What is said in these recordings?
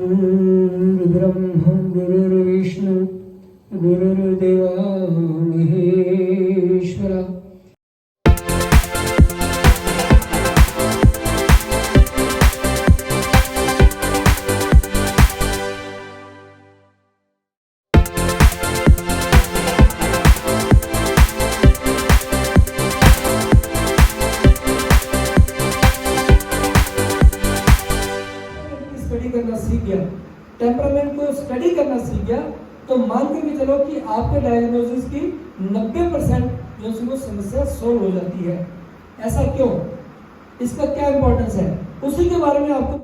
गुरुर्ब्रह्मा गुरुर्विष्णु गुरुर्देवा महेश्वरा। स्टडी करना सीख गया, टेम्परामेंट को स्टडी करना सीख गया, तो मान के भी चलो कि आपके डायग्नोसिस की 90% जो सी वो समस्या सोल्व हो जाती है। ऐसा क्यों, इसका क्या इंपॉर्टेंस है, उसी के बारे में आपको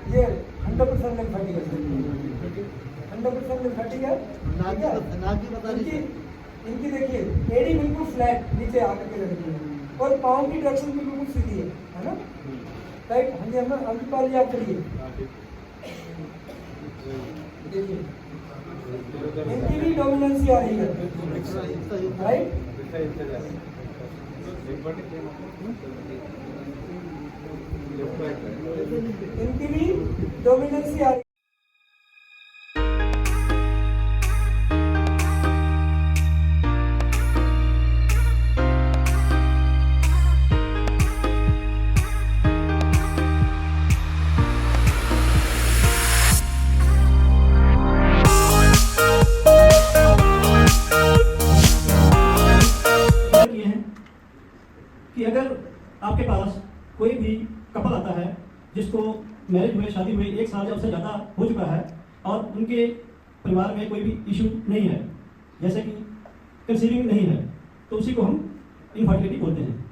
ये 100% लिम्फेटिक है, 100% लिम्फेटिक है। इनकी देखिए एडी बिल्कुल फ्लैट नीचे आकर के लगी है और पाँव की डायरेक्शन भी बिल्कुल सीधी है ना, राइट। हाँ जी, हम पाल आप करिए, देखिए इनकी भी डोमिनेंसी आ रही है, राइट। इनकी भी डोमिनेंसी आ रही है। कि अगर आपके पास कोई भी कपल आता है जिसको मैरिज हुए, शादी हुए 1 साल या उससे ज़्यादा हो चुका है और उनके परिवार में कोई भी इशू नहीं है, जैसे कि कंसीविंग नहीं है, तो उसी को हम इनफर्टिलिटी बोलते हैं।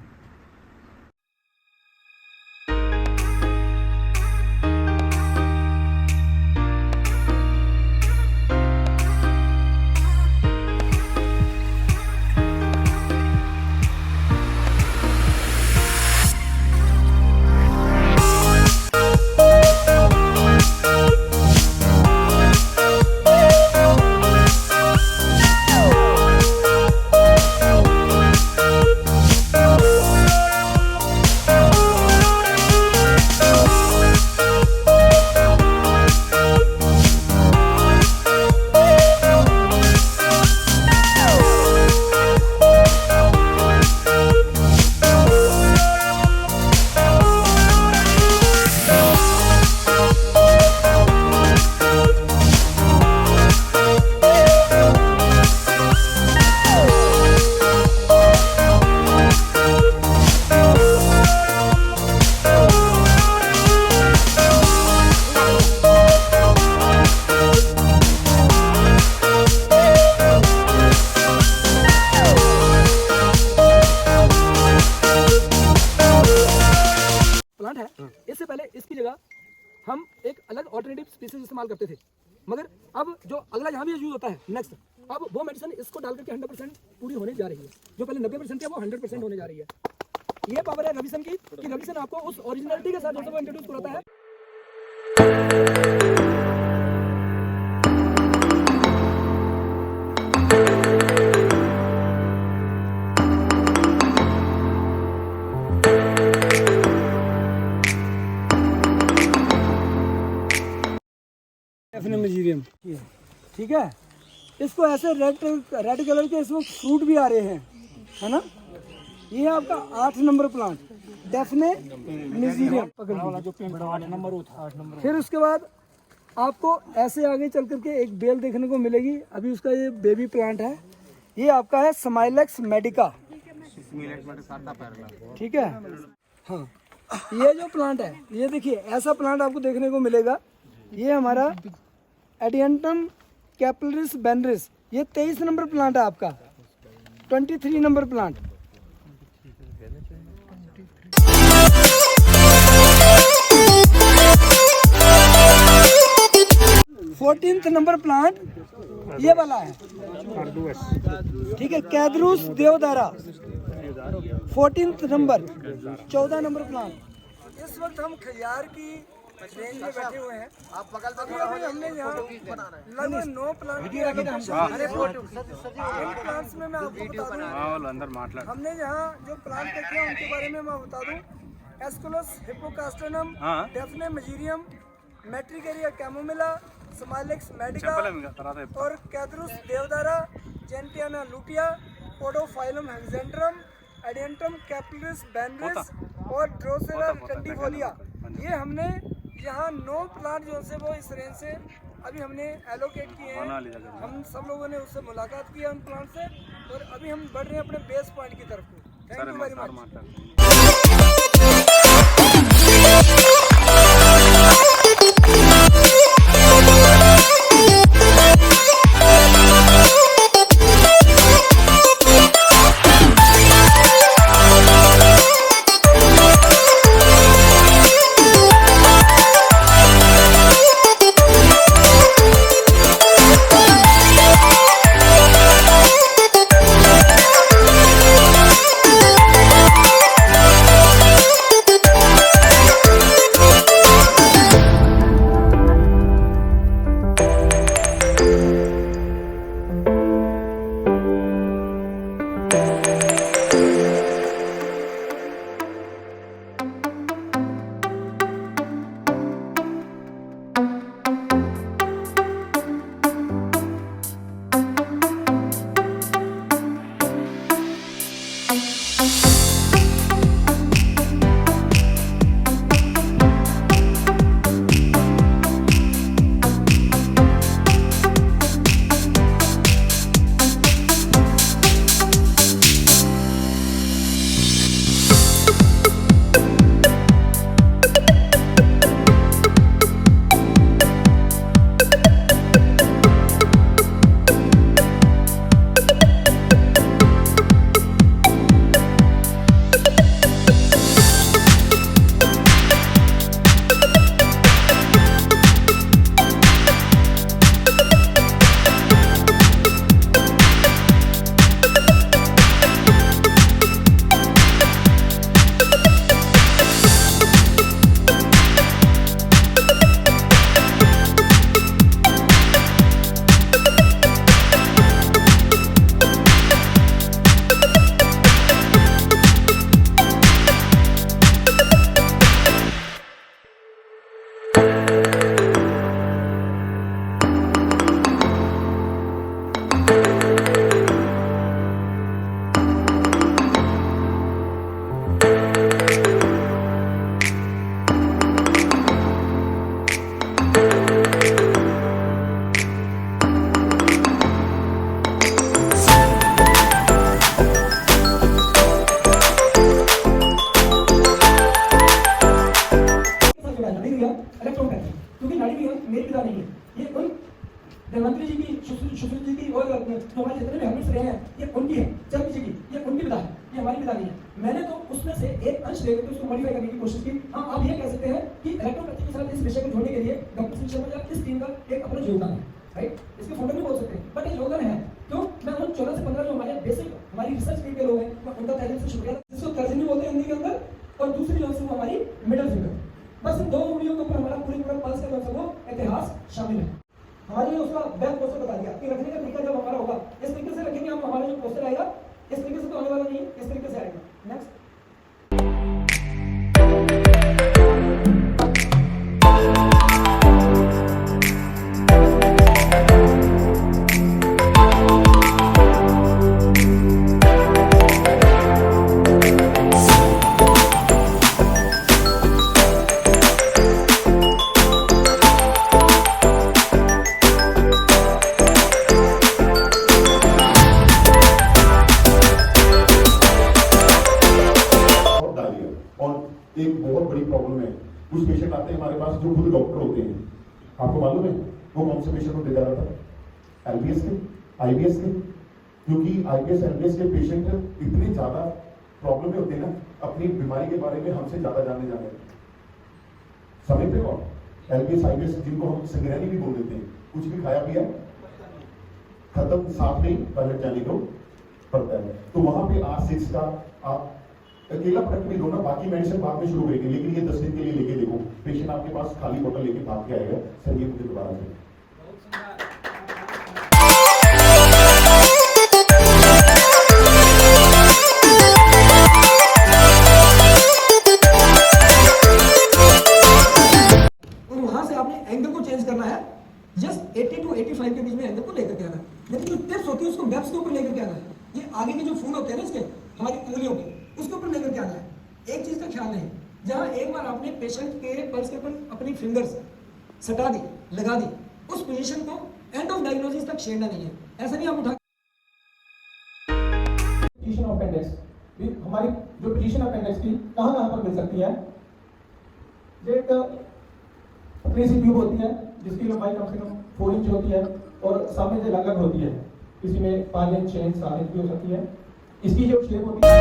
प्लांट है, इससे पहले इसकी जगह हम एक अलग ऑल्टरनेटिव स्पीसीज इस्तेमाल करते थे, मगर अब जो अगला यहाँ भी यूज होता है नेक्स्ट, अब वो मेडिसिन इसको डाल करके 100% पूरी होने जा रही है। जो पहले 90% है वो 100% होने जा रही है। ये पावर है रविसन की, कि रविसन आपको उस ओरिजिनलिटी के साथ जैसे वो इंट्रोड्यूस कराता है। ठीक है, इसको ऐसे रेड कलर के इसमें फ्रूट भी आ रहे हैं, है ना। ये आपका 8 नंबर प्लांट डेफने मिजीरियम, फिर उसके बाद आपको ऐसे आगे चल करके एक बेल देखने को मिलेगी। अभी उसका ये बेबी प्लांट है, ये आपका है स्माइलेक्स मेडिका, ठीक है। हाँ, ये जो प्लांट है, ये देखिए ऐसा प्लांट आपको देखने को मिलेगा। ये हमारा एडियंटम कैपिलरिस बेनरिस, ये 23 नंबर प्लांट है आपका, 23 number plant. 14th number plant ये वाला है, ठीक है, Cedrus deodara 14th number, 14 number plant. इस वक्त हम खयार की रेंज में बैठे हुए हैं। अभी हमने यहाँ लगभग 9 प्लांट इन प्लांट्स में मैं आपको बता दूँ, हमने यहाँ जो प्लांट देखे हैं उनके बारे में मैं बता दूँ। Aesculus hippocastanum, Daphne mezereum, Matricaria chamomilla, Smilax medica और Cedrus deodara, Gentiana lutea, Podophyllum hexandrum, Adiantum capillus veneris और ड्रोसेरा रिटंडिफोलिया। ये हमने यहाँ 9 प्लांट जो से वो इस रेंज से अभी हमने एलोकेट किए हैं। हम सब लोगों ने उससे मुलाकात की है उन प्लांट से, और अभी हम बढ़ रहे हैं अपने बेस पॉइंट की तरफ को। Thank you very much. Dhanvantari ji की, सुश्रुत जी की और जो हमारे जितने भी हेलमेट्स रहे हैं ये उनकी है, चंद जी की ये उनकी विधा है, ये हमारी विधा नहीं है। मैंने तो उसमें से एक अंश लेकर उसको मॉडिफाई करने की कोशिश की। हाँ, आप ये कह सकते हैं कि इलेक्ट्रोपैथी के साथ इस विषय को जोड़ने के लिए डॉक्टर सिंह शर्मा जी इस टीम का एक अपना योगदान है, राइट? इसके फाउंडर भी बोल सकते हैं, बट ये योगदान है क्यों? मैं उन 14 से 15 जो हमारे बेसिक हमारी रिसर्च फील्ड के लोग हैं, मैं उनका तहे दिल से शुक्रिया, जिसको तर्जनी बोलते हैं हिंदी के अंदर, और दूसरी जो है वो हमारी मिडिल फिंगर। बस इन 2 उंगलियों के ऊपर हमारा पूरा पल्स का जो है वो इतिहास शामिल है। हमारे उसका बैक पोस्टर बता दिया कि रखने का तरीका जब हमारा होगा इस तरीके से रखेंगे हम, हमारा जो पोस्टर आएगा इस तरीके से तो आने वाला नहीं है, इस तरीके से आएगा। नेक्स्ट और एक बहुत बड़ी प्रॉब्लम है। कुछ पेशेंट आते हैं हमारे पास जो खुद डॉक्टर होते हैं, आपको मालूम है वो कौन से पेशेंट होते जा रहा था? एलबीएस के, आईबीएस के, क्योंकि आईबीएस एलबीएस के पेशेंट इतने ज्यादा प्रॉब्लम में होते हैं ना, अपनी बीमारी के बारे में हमसे ज्यादा जानने जाने समझते हो आप? एलबीएस आईबीएस जिनको हम संग्रहणी भी बोल देते हैं, कुछ भी खाया पिया खत्म, साथ में टॉयलेट जाने को पड़ता है। तो वहां पे R6 का आप अकेला प्रोडक्ट भी दो ना, बाकी मेडिसिन बाद में शुरू करेंगे, लेकिन ये 10 दिन के लिए लेके देखो, पेशेंट आपके पास खाली बोतल लेके भाग के आएगा, सर ये मुझे दोबारा से। और वहां से आपने एंगल को चेंज करना है, जस्ट 80 to 85 के बीच में एंगल को लेकर के आना है। लेकिन जो टिप्स होती है उसको वेब्स के ऊपर लेकर के आना है। ये आगे के जो फूल होते हैं ना इसके, हमारी उंगलियों के, उसके ऊपर लेकर के आना है। एक चीज का ख्याल नहीं, जहां एक बार आपने पेशेंट के पल्स के ऊपर अपनी फिंगर्स सटा दी, लगा दी, उस पोजीशन को एंड ऑफ डायग्नोसिस तक छेड़ना नहीं है। ऐसा नहीं आप उठा पोजीशन ऑफ इंडेक्स, हमारी जो पोजीशन ऑफ इंडेक्स की कहाँ पर मिल सकती है? जो एक अपनी सी ट्यूब होती है जिसकी लंबाई कम से कम 4 इंच होती है और सामने से अलग होती है, किसी में 5 इंच 6 इंच 7 इंच भी हो सकती है। इसकी जो शेप होती है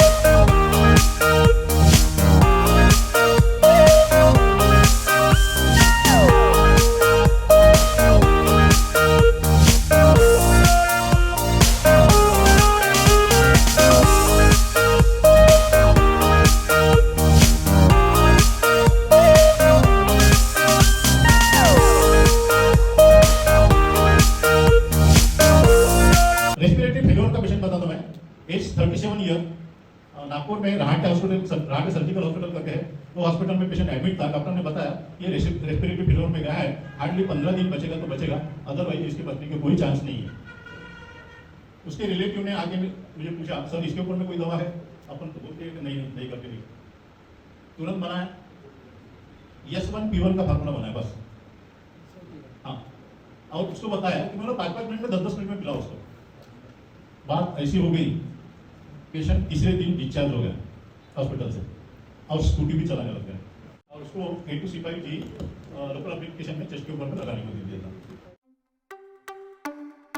रेस्पिरेटरी फेलियर का पेशेंट बताता मैं, एज 37 ईयर, नागपुर में Rahate hospital, Rahate surgical hospital करके है, वो हॉस्पिटल में पेशेंट एडमिट था। डॉक्टर ने बताया ये रेस्पिरेटरी फेलियर में गया है, हार्डली 15 दिन बचेगा तो बचेगा, अदरवाइज इसके बचने की कोई चांस नहीं है। उसके रिलेटिव ने आगे मुझे पूछा, सर इसके ऊपर में कोई दवा है? अपन तो बोलते हैं कि नहीं करके नहीं। तुरंत बनाया, S1P1 का फार्मूला बनाया बस, हाँ, और उसको बताया कि मतलब 5-5 मिनट में 10-10 मिनट में पिलाओ उसको। बात ऐसी हो गई, पेशेंट तीसरे दिन डिस्चार्ज हो गया हॉस्पिटल से और स्कूटी भी चलाने लग गया, और उसको A2C5G लोकल एप्लीकेशन में चेस्ट के ऊपर में लगाने को दे दिया था।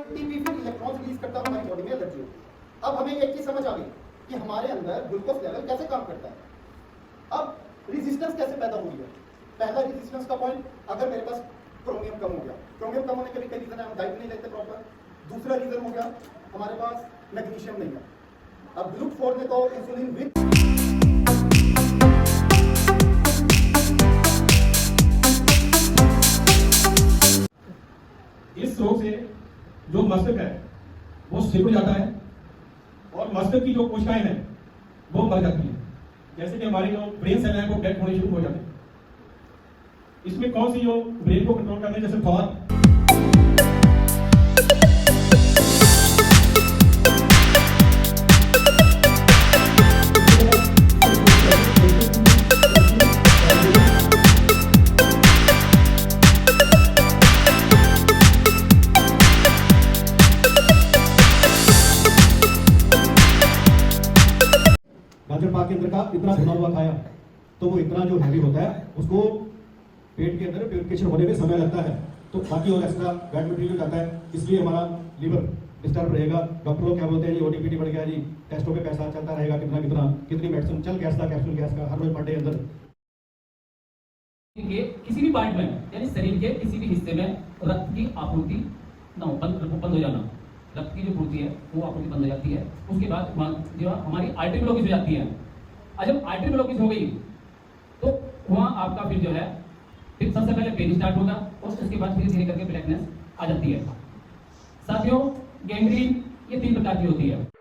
फिर इलेक्ट्रॉन्स रिलीज करता है हमारी बॉडी में एलर्जी होती है। अब हमें एक चीज समझ आ गई कि हमारे अंदर ग्लूकोज लेवल कैसे काम करता है। अब रेजिस्टेंस कैसे पैदा हो रही है? पहला रेजिस्टेंस का पॉइंट, अगर मेरे पास क्रोमियम कम हो गया, क्रोमियम कम होने के लिए कई रीजन है, हम डाइट नहीं लेते प्रॉपर। दूसरा रीजन हो गया हमारे पास मैग्नीशियम नहीं है। अब ग्लूट4 ने तो इंसुलिन विद इस रोग से जो मस्तिष्क है वो सिकुड़ जाता है और मस्तिष्क की जो कोशिकाएं हैं वो मर जाती हैं। जैसे कि हमारे जो ब्रेन सेल हैं वो डेड होने शुरू हो जाते हैं। इसमें कौन सी जो ब्रेन को कंट्रोल करते हैं, जैसे थॉट, गाजर पाक के अंदर का इतना भुना हुआ खाया तो वो इतना जो हैवी होता है उसको पेट के अंदर प्यूरिफिकेशन होने में समय लगता है, तो बाकी और एक्स्ट्रा बैड मटेरियल जाता है, इसलिए हमारा लिवर डिस्टर्ब रहेगा। डॉक्टर लोग क्या बोलते हैं, जी ओटीपीटी बढ़ गया जी, टेस्टों पे पैसा चलता रहेगा, कितनी मेडिसिन चल गैस का कैप्सूल गैस का हर रोज पर डे अंदर के किसी भी पार्ट में, यानी शरीर के किसी भी हिस्से में रक्त की आपूर्ति ना बंद हो जाना, रक्त की जो पूर्ति है वो आपूर्ति बंद हो जाती है। उसके बाद जो हमारी आर्टरी ब्लॉकेज हो जाती है। और जब आर्टरी ब्लॉकेज हो गई तो वहाँ आपका फिर जो है फिर सबसे पहले पेन स्टार्ट होगा और उसके बाद धीरे धीरे करके ब्लैकनेस आ जाती है। साथियों, गैंग्रीन ये 3 प्रकार की होती है।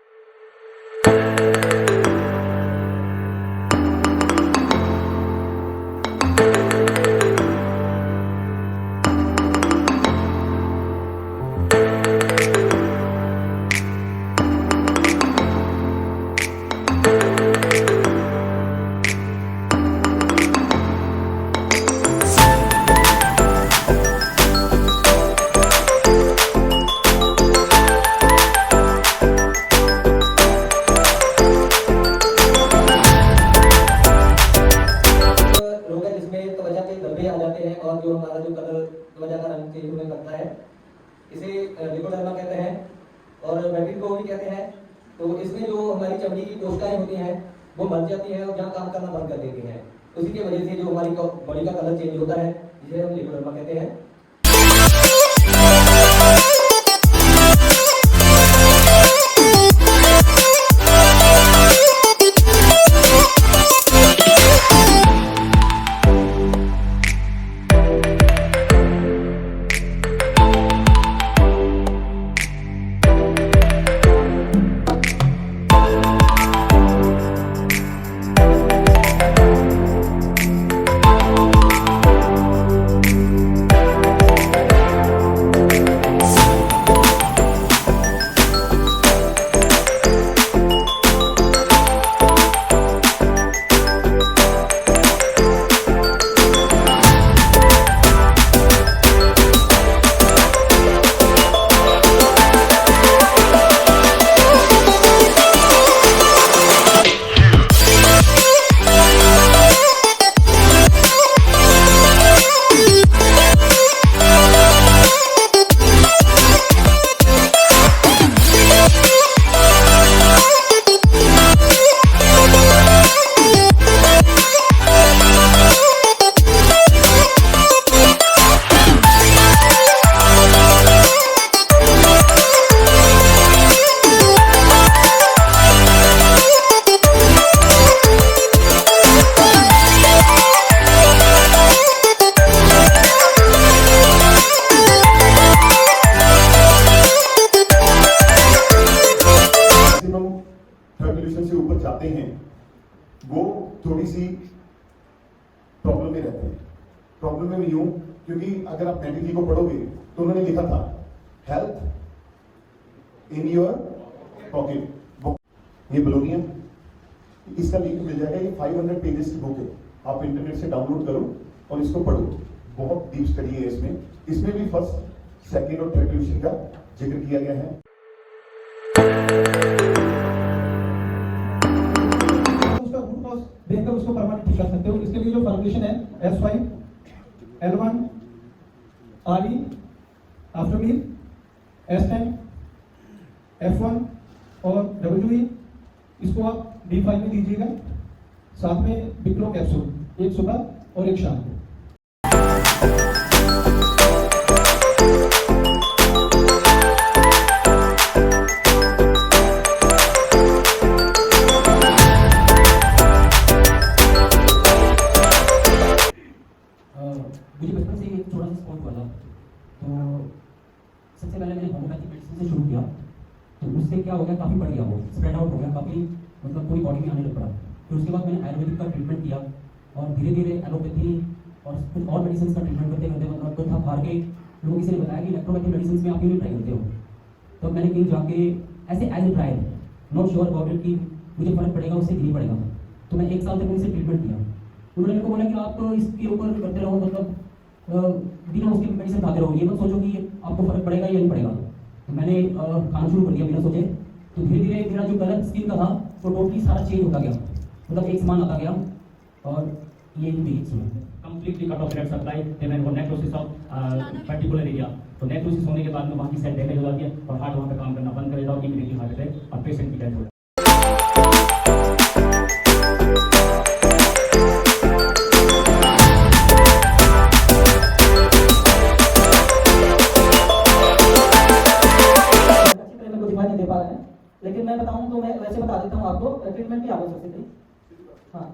हमारा जो कलर त्वचा का रंग चेंज होने लगता है, इसे लिपोडर्मा कहते हैं और वेटिको भी कहते हैं। तो इसमें जो हमारी चमड़ी की कोशिकाएं होती हैं वो मर जाती हैं और जहाँ काम करना बंद कर देती हैं। उसी की वजह से जो हमारी बॉडी का कलर चेंज होता है, जिसे हम लिपोडर्मा कहते हैं। से ऊपर जाते हैं वो थोड़ी सी प्रॉब्लम में रहते हैं। प्रॉब्लम में यूं, क्योंकि अगर आप नेटिकी को पढ़ोगे तो उन्होंने लिखा था हेल्थ इन योर पॉकेट। ये बलोनिया, इसका लिंक मिल जाएगा। ये 500 पेजेस की बुक है, आप इंटरनेट से डाउनलोड करो और इसको पढ़ो। बहुत डीप स्टडी है इसमें। इसमें भी फर्स्ट, सेकंड और थर्ड डिवीजन का जिक्र किया गया है। उसका रूट कॉज देखकर उसको परमानेंट ठीक कर सकते हो। इसके लिए जो फॉर्मुलेशन है S5 L1 RE आफ्टर मील, S10 F1 और WE, इसको आप D5 में दीजिएगा। साथ में बिक्लो कैप्सूल, एक सुबह और एक शाम को। मुझे बचपन से एक थोड़ा सा स्पोर्ट हुआ था, तो सबसे पहले मैंने होम्योपैथिक मेडिसिन से शुरू किया। तो उससे क्या हो गया, काफ़ी बढ़ गया, वो स्प्रेड आउट हो गया, काफ़ी मतलब पूरी बॉडी में आने लग पड़ा। फिर उसके बाद मैंने आयुर्वेदिक का ट्रीटमेंट किया और धीरे धीरे एलोपैथी और कुछ और मेडिसिन का ट्रीटमेंट करते करते मतलब तो था बाहर के लोगों किसी ने बताया कि इलेक्ट्रोपैथिक मेडिसिन में आप क्यों नहीं ट्राई करते हो। तो मैंने कहीं जाके ऐसे as a trial, not sure about it कि मुझे फर्क पड़ेगा उससे कि नहीं पड़ेगा। तो मैं 1 साल तक उनसे ट्रीटमेंट किया। उन्होंने मेरे को बोला कि आप इसके ऊपर करते रहो, मतलब बिना उसके मेडिसिन खाते रहो, ये मत सोचो कि आपको फर्क पड़ेगा या नहीं पड़ेगा। तो मैंने खाना शुरू कर दिया बिना सोचे। तो धीरे धीरे मेरा जो कलर स्किन का था वो टोटली सारा चेंज होता गया, मतलब एक समान आता गया। और ये मेरी completely cut off blood supply, then वो नेक्रोसिस ऑफ पर्टिकुलर एरिया। तो नेक्रोसिस होने के बाद में वहाँ की सेल डैमेज हो जाती है और हार्ट वहाँ पे काम करना बंद कर देता है और इमीडिएटली हार्ट अटैक और पेशेंट की डेथ हो जाती है। लेकिन मैं बताऊं तो मैं वैसे बता देता हूं आपको, ट्रीटमेंट भी आगे सबसे पहले। हाँ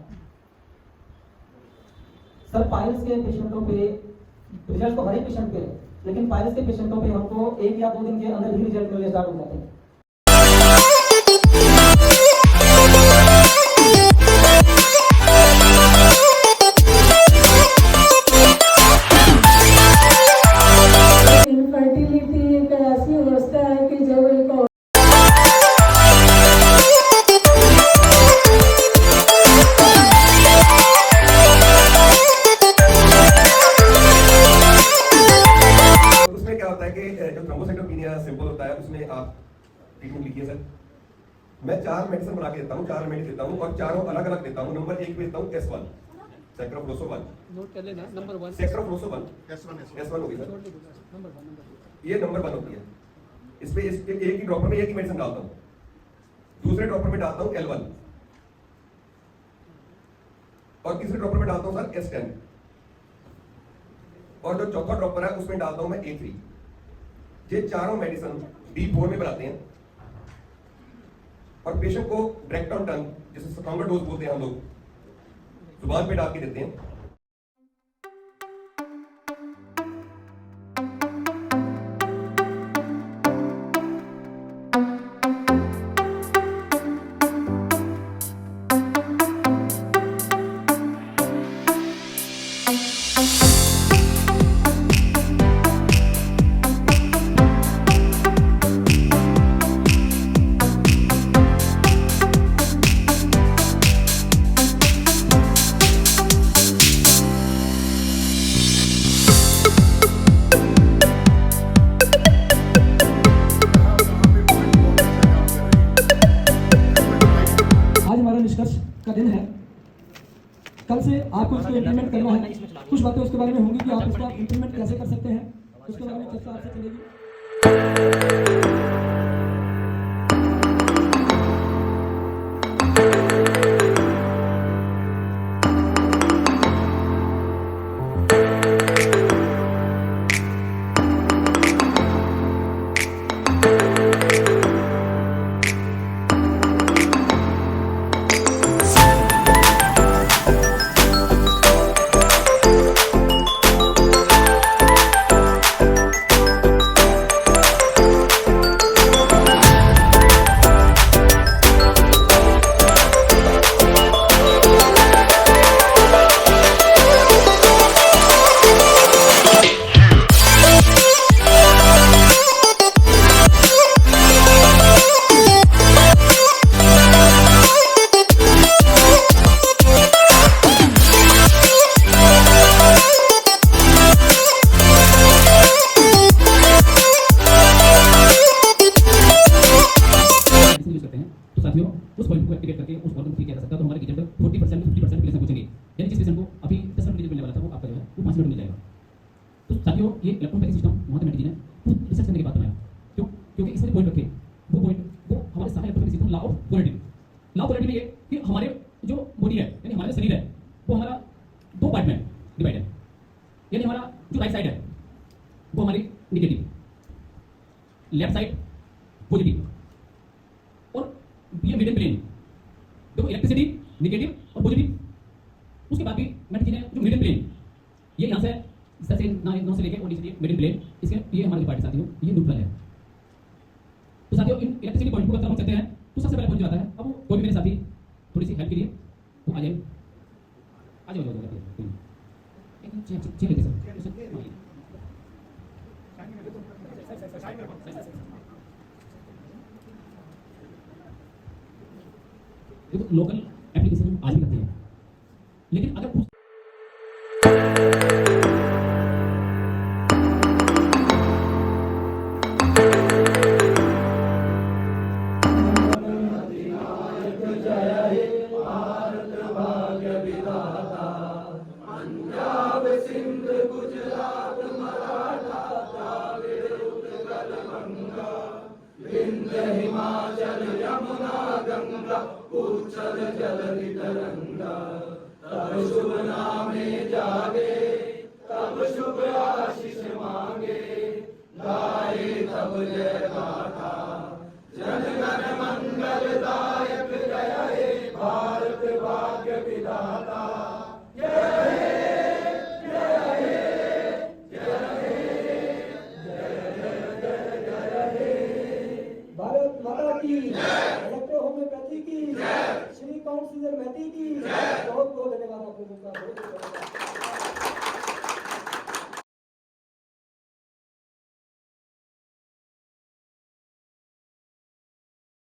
सर, पाइल्स के पेशेंटों पे रिजल्ट तो हर एक पेशेंट पे है, लेकिन पाइल्स के पेशेंटों पे हमको 1 या 2 दिन के अंदर ही रिजल्ट मिलने स्टार्ट हो जाते हैं। इनफर्टिलिटी एक ऐसी अवस्था है कि जब एक सिंपल होता है, उसमें आप ट्रीटमेंट लिखिए सर। मैं 4 मेडिसिन बना के देता हूँ, 4 रेमेडी देता हूँ और चारों अलग अलग देता हूँ। नंबर 1 पे देता हूँ S1, सेक्रोफ्लोसोवन नोट कर लेना नंबर 1 सेक्रोफ्लोसोवन S1 S1 होगी सर, नंबर 1 ये नंबर 1 होती है। इसमें एक ही ड्रॉपर में एक ही मेडिसिन डालता हूँ, दूसरे ड्रॉपर में डालता हूँ L1 और तीसरे ड्रॉपर में डालता हूँ सर S10 और जो चौथा ड्रॉपर है उसमें डालता हूँ मैं A3। ये चारों मेडिसिन B4 में बनाते हैं और पेशेंट को डायरेक्ट ऑन टंग, जिसे सकाउंडर डोज बोलते हैं हम लोग, जुबान पे डाल के देते हैं। आज हमारा निष्कर्ष का दिन है। कल से आपको इसको इम्प्लीमेंट करना है। कुछ बातें उसके बारे में होंगी कि आप इसका इम्प्लीमेंट कैसे कर सकते हैं, उसके बारे में चर्चा आपसे चलेगी। उस पॉइंट को एक्टिवेट करके उस ऑर्गन को किया जा सकता है। तो हमारे किचन पे 40% 50% पेशेंट पूछेंगे, यानी जिस पेशेंट को अभी 10 मिनट मिलने वाला था वो आपका जो है वो 5 मिनट मिल जाएगा। तो साथियों ये इलेक्ट्रॉनिक सिस्टम मोहम्मद जी ने खुद रिसर्च करने के बाद बनाया। क्यों? क्योंकि इसमें पॉइंट रखे, वो पॉइंट वो हमारे सारे electronic system law of polarity, law of polarity में ये कि हमारे जो बॉडी है यानी हमारा शरीर है वो हमारा दो पार्ट में डिवाइड है। यानी हमारा जो राइट साइड है वो हमारी नेगेटिव, लेफ्ट साइड पॉजिटिव, और ये मिडिल प्लेन देखो इलेक्ट्रिसिटी नेगेटिव और पॉजिटिव। उसके बाद भी मैंने जी ने जो मिडिल प्लेन ये यहाँ से इस तरह से नौ से लेके और नीचे मिडिल प्लेन, इसके ये हमारे पार्ट साथियों ये न्यूट्रल है। तो साथियों इन इलेक्ट्रिसिटी पॉइंट को अगर हम चलते हैं तो सबसे पहले पॉइंट जो आता है, अब वो कोई भी मेरे साथी थोड़ी सी हेल्प के लिए तो आ जाए, आ जाओ चेक लेते सर। देखो लोकल एप्लीकेशन हम आज भी करते हैं, लेकिन अगर हिमाचल यमुना गंगा उच्चल जलधि तरंगा, तब शुभ नामे जागे तब शुभ आशीष मांगे, गाए तब जय गाथा जन गण मंगल दायक, जय हे भारत भाग्य विधाता, जय हे जय हे जय हे जय जय जय हे। भारत माता की इलेक्ट्रो होम्योपैथी की श्री काउंसिलर मैथी की बहुत बहुत धन्यवाद आप लोगों का।